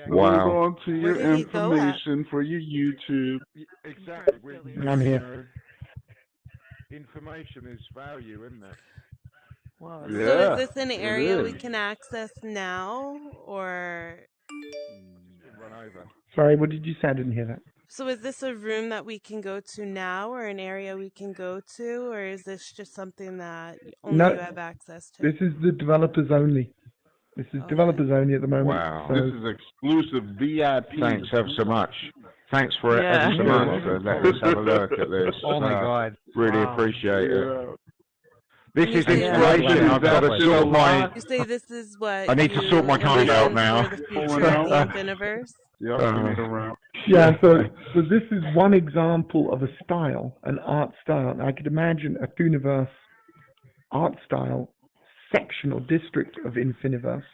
Wow. Hold on to your Where did he go at? information for your YouTube. Exactly. I'm here. Information is value, isn't it? Wow. So Yeah, is this an it area we is. can access now, or Run over. Sorry, what did you say? I didn't hear that. so is this a room that we can go to now, or an area we can go to, or is this just something that only No. you have access to? This is the developers only. This is Okay. developers only at the moment. Wow. So This is exclusive VIP. Thanks ever so much. Thanks for it Yeah. ever so much for letting us have a look at this. Oh my God. Really Wow. appreciate it. Yeah. This is Yeah. inspiration. I've got to sort my. You say this is what I need to you sort my kind out envision now. for the future of the Infiniverse? Yep, around. yeah, so this is one example of a style, an art style. And I could imagine a Funiverse art style section or district of Infiniverse,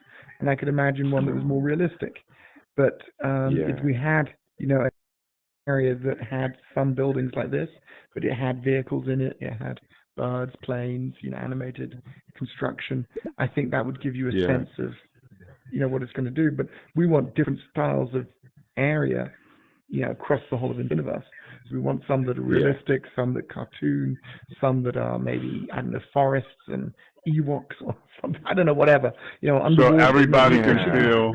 and I could imagine one that was more realistic. But if we had, an area that had some buildings like this, but it had vehicles in it, it had birds, planes, animated construction, I think that would give you a sense of, what it's going to do. But we want different styles of area, across the whole of Infiniverse. So we want some that are realistic, some that are cartoon, some that are maybe, I don't know, forests and Ewoks or something. I don't know, whatever. So everybody can feel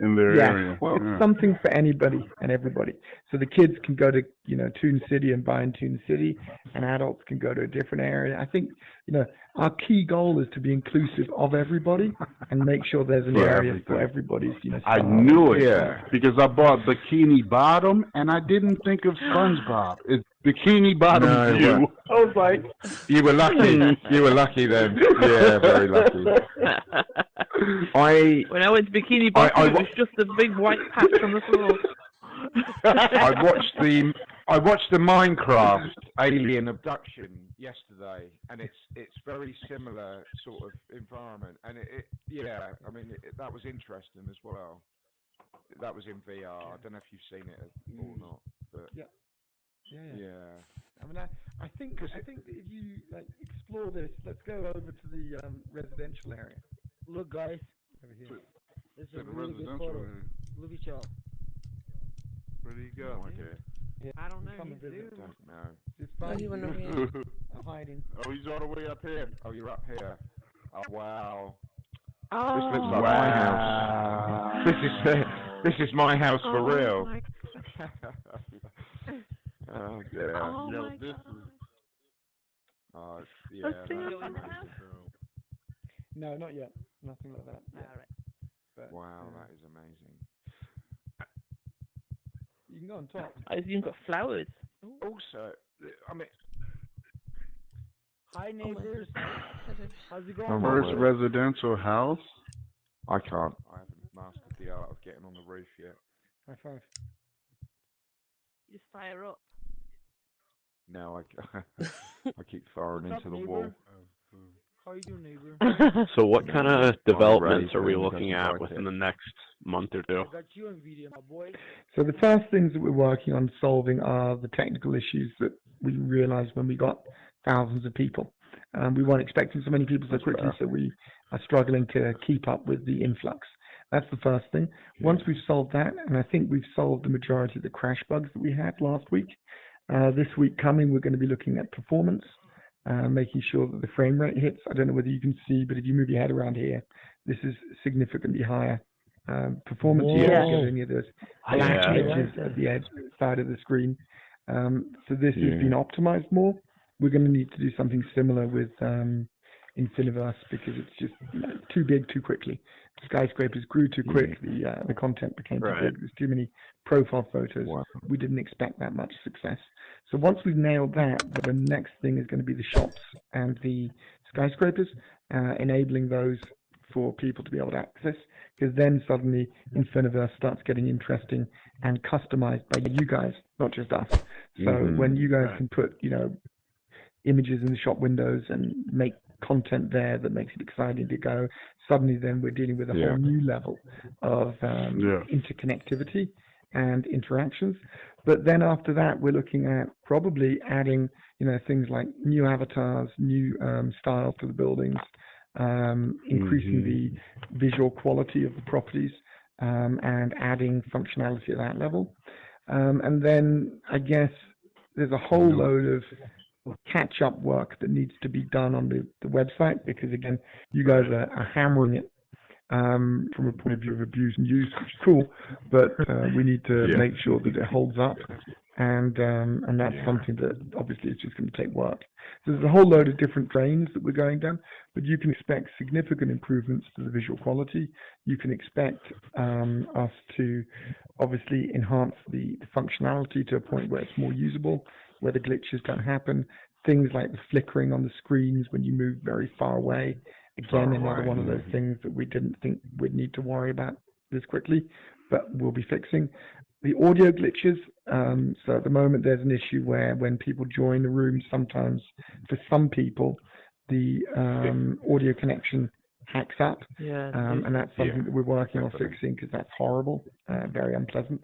in their Yeah, area. well, it's something for anybody and everybody. So the kids can go to, Toon City and buy in Toon City, and adults can go to a different area. I think, our key goal is to be inclusive of everybody and make sure there's an area for everybody's, I style. knew it because I bought Bikini Bottom and I didn't think of SpongeBob. It's Bikini Bottom No, View. I was like, You were lucky. You were lucky then. Yeah, very lucky. When I went to Bikini Bottom, it was just a big white patch on the floor. I watched the Minecraft Alien Abduction yesterday, and it's very similar sort of environment, and that was interesting as well. That was in VR. I don't know if you've seen it or not, but Yeah. yeah. I mean, I think that if you explore this, let's go over to the residential area. Look, guys, Over here. this is the a really good residential photo. area. Look at y'all. Where do you go? No idea. I don't know. Come You and visit. do. Don't know. It's Oh, fun. he went over here. I'm hiding. Oh, he's all the way up here. Oh, you're up here. Oh, wow. Oh, This looks like my house. This is my house for real. my- Oh dear. Oh Yo, my this God. is Oh, yeah. A single that's house? cool. No, not yet. Nothing like that. All yet. right. But, Wow, that is amazing. You can go on top. I've even got flowers. Also, I mean, Hi, neighbors. How's it Oh, going? my first word. residential houst. I can't. I haven't mastered the art of getting on the roof yet. High five. You just fire up. No, I keep firing What's into up, the wall. neighbor? How you doing, neighbor? So what kind of developments are we Raven looking doesn't at like within it. the next month or two? I got you on video, my boy. So the first things that we're working on solving are the technical issues that we realized when we got thousands of people. We weren't expecting so many people so quickly, so we are struggling to keep up with the influx. That's the first thing. Once we've solved that, and I think we've solved the majority of the crash bugs that we had last week, this week coming, we're going to be looking at performance, making sure that the frame rate hits. I don't know whether you can see, but if you move your head around here, this is significantly higher performance. You don't get any of those black edges at the edge side of the screen. So this has been optimized more. We're going to need to do something similar with Infiniverse because it's just too big too quickly. Skyscrapers grew too quick. The content became too big. There's too many profile photos. Wow. We didn't expect that much success. So once we've nailed that, the next thing is going to be the shops and the skyscrapers, enabling those for people to be able to access, because then suddenly Infiniverse starts getting interesting and customized by you guys, not just us. So when you guys can put, images in the shop windows and make content there that makes it exciting to go, suddenly then we're dealing with a whole new level of interconnectivity and interactions. But then after that, we're looking at probably adding, things like new avatars, new styles to the buildings, increasing the visual quality of the properties, and adding functionality at that level. And then I guess there's a whole load of catch-up work that needs to be done on the website, because again, you guys are hammering it from a point of view of abuse and use, which is cool, but we need to make sure that it holds up, and that's something that obviously is just going to take work. So there's a whole load of different drains that we're going down, but you can expect significant improvements to the visual quality. You can expect us to obviously enhance the functionality to a point where it's more usable, where the glitches don't happen. Things like the flickering on the screens when you move very far away. Again, another one of those things that we didn't think we'd need to worry about this quickly, but we'll be fixing. The audio glitches, so at the moment there's an issue where when people join the room, sometimes for some people, the audio connection hacks up, and that's something that we're working on fixing, because that's horrible, very unpleasant.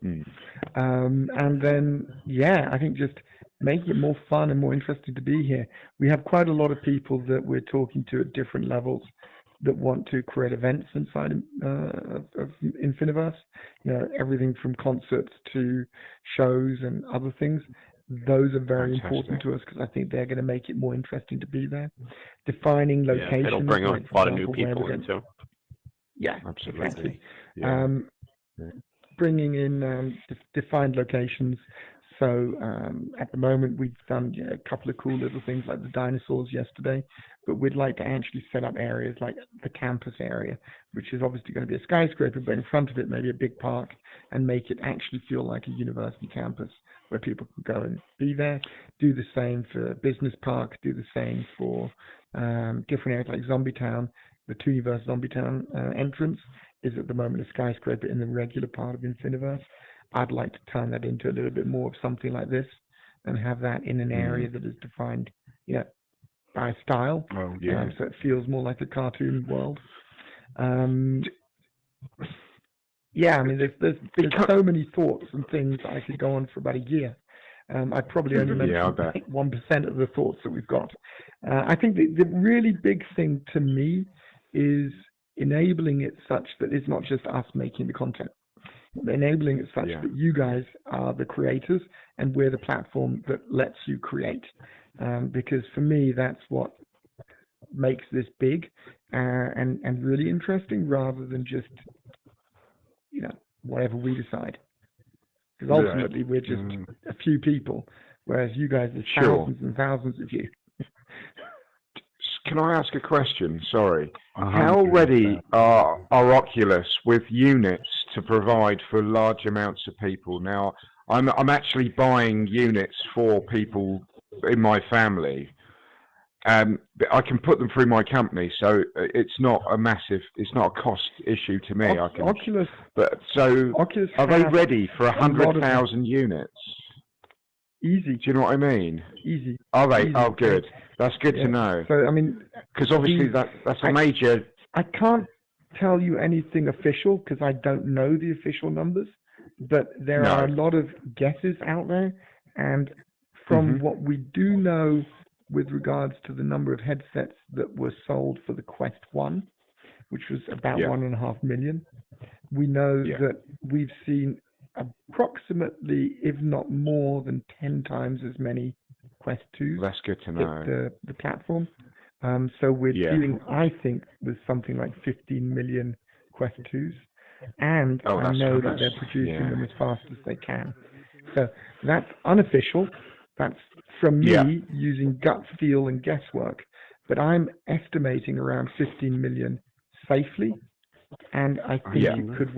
And then, I think just making it more fun and more interesting to be here. We have quite a lot of people that we're talking to at different levels that want to create events inside of Infiniverse. You know, everything from concerts to shows and other things. Those are very important to us, because I think they're going to make it more interesting to be there. Defining locations. It'll bring a lot of new people in too. Yeah, absolutely. Exactly. Bringing in defined locations. So at the moment we've done a couple of cool little things like the dinosaurs yesterday, but we'd like to actually set up areas like the campus area, which is obviously going to be a skyscraper, but in front of it maybe a big park, and make it actually feel like a university campus where people can go and be there. Do the same for Business Park, do the same for different areas like Zombie Town. The Tooniverse Zombie Town entrance is at the moment a skyscraper in the regular part of Infiniverse. I'd like to turn that into a little bit more of something like this, and have that in an area that is defined, by style. So it feels more like a cartoon world. I mean, there's so many thoughts and things I could go on for about a year. I probably only mentioned 1% of the thoughts that we've got. I think the really big thing to me is enabling it such that it's not just us making the content. Enabling it such that you guys are the creators and we're the platform that lets you create. Because for me, that's what makes this big and really interesting, rather than just, whatever we decide. Because ultimately, we're just a few people, whereas you guys are thousands and thousands of you. Can I ask a question? Sorry. How ready are Oculus with units to provide for large amounts of people? Now, I'm actually buying units for people in my family. I can put them through my company, so it's not a cost issue to me. Oculus. Oculus are they ready for 100,000 units? Easy. Do you know what I mean? Easy. Are they? Easy. Oh, good. That's good to know. So, I mean, because obviously that's a major. I can't tell you anything official because I don't know the official numbers, but there are a lot of guesses out there, and from what we do know with regards to the number of headsets that were sold for the Quest 1, which was about 1.5 million, we know that we've seen approximately, if not more than 10 times as many Quest 2s. That's good to know. The platform. So we're dealing, I think, with something like 15 million Quest 2s. And I know that they're producing them as fast as they can. So that's unofficial. That's from me using gut feel and guesswork. But I'm estimating around 15 million safely. And I think it could